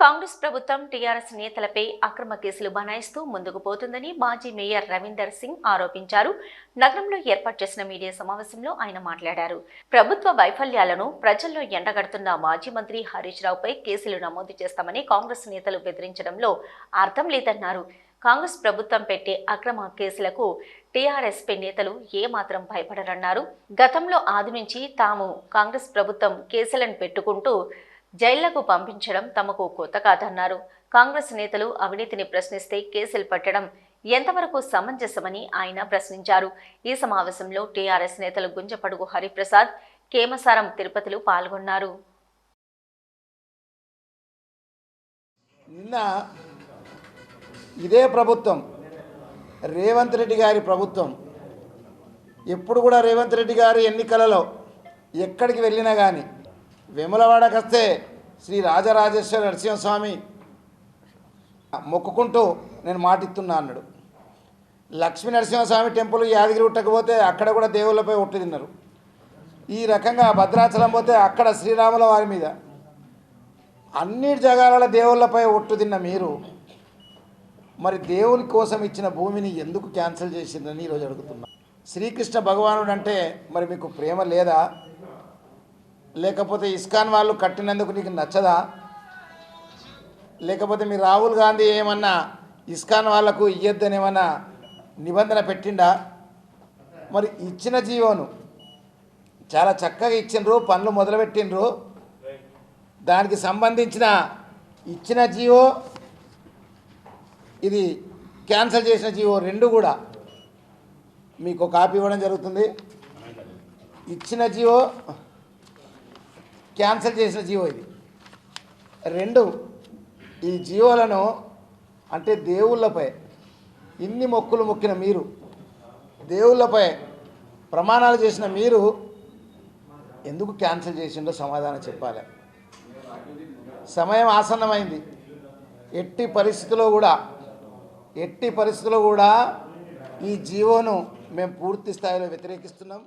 కాంగ్రెస్ ప్రభుత్వం టీఆర్ఎస్ నేతలపై అక్రమ కేసులు బనాయిస్తూ ముందుకు పోతుందని మాజీ మేయర్ రవీందర్ సింగ్ ఆరోపించారు. నగరంలో ఏర్పాటు చేసిన మీడియా సమావేశంలో ఆయన మాట్లాడారు. ప్రభుత్వ వైఫల్యాలను ప్రజల్లో ఎండగడుతున్న మాజీ మంత్రి హరీష్ రావుపై కేసులు నమోదు చేస్తామని కాంగ్రెస్ నేతలు బెదిరించడంలో అర్థం లేదన్నారు. కాంగ్రెస్ ప్రభుత్వం పెట్టే అక్రమ కేసులకు టీఆర్ఎస్పై నేతలు ఏమాత్రం భయపడరన్నారు. గతంలో ఆది నుంచి తాము కాంగ్రెస్ ప్రభుత్వం కేసులను పెట్టుకుంటూ జైళ్లకు పంపించడం తమకు కొత్త కాదన్నారు. కాంగ్రెస్ నేతలు అవినీతిని ప్రశ్నిస్తే కేసులు పెట్టడం ఎంతవరకు సమంజసమని ఆయన ప్రశ్నించారు. ఈ సమావేశంలో టీఆర్ఎస్ నేతలు గుంజపడుగు హరిప్రసాద్, కేమసారం తిరుపతిలు పాల్గొన్నారు. నిన్న ఇదే ప్రభుత్వం రేవంత్ రెడ్డి గారి ప్రభుత్వం ఎప్పుడు కూడా రేవంత్ రెడ్డి గారి ఎన్నికలలో ఎక్కడికి వెళ్ళినా కానీ వేములవాడకు వస్తే శ్రీ రాజరాజేశ్వర నరసింహస్వామి మొక్కుకుంటూ నేను మాటిస్తున్నా అన్నాడు. లక్ష్మీ నరసింహస్వామి టెంపుల్ యాదగిరి ఉట్టకపోతే అక్కడ కూడా దేవుళ్ళపై ఒట్టు తిన్నారు. ఈ రకంగా భద్రాచలం పోతే అక్కడ శ్రీరాముల వారి మీద అన్ని జగాల దేవుళ్ళపై ఒట్టు తిన్న మీరు మరి దేవుని కోసం ఇచ్చిన భూమిని ఎందుకు క్యాన్సిల్ చేసిందని ఈరోజు అడుగుతున్నా. శ్రీకృష్ణ భగవానుడు అంటే మరి మీకు ప్రేమ లేదా? లేకపోతే ఇస్కాన్ వాళ్ళు కట్టినందుకు నీకు నచ్చదా? లేకపోతే మీ రాహుల్ గాంధీ ఏమన్నా ఇస్కాన్ వాళ్లకు ఇయ్యొద్దని ఏమన్నా నిబంధన పెట్టిండా? మరి ఇచ్చిన జీవోను చాలా చక్కగా ఇచ్చిండ్రు, పనులు మొదలుపెట్టిండ్రు. దానికి సంబంధించిన ఇచ్చిన జీవో, ఇది క్యాన్సిల్ చేసిన జీవో రెండు కూడా మీకు కాపీ ఇవ్వడం జరుగుతుంది. ఇచ్చిన జీవో, క్యాన్సిల్ చేసిన జీవో, ఇది రెండు. ఈ జీవోలను అంటే దేవుళ్ళపై ఇన్ని మొక్కులు మొక్కిన మీరు, దేవుళ్ళపై ప్రమాణాలు చేసిన మీరు ఎందుకు క్యాన్సిల్ చేసిండో సమాధానం చెప్పాలి. సమయం ఆసన్నమైంది. ఎట్టి పరిస్థితుల్లో కూడా ఈ జీవోను మేము పూర్తి స్థాయిలో వ్యతిరేకిస్తున్నాం.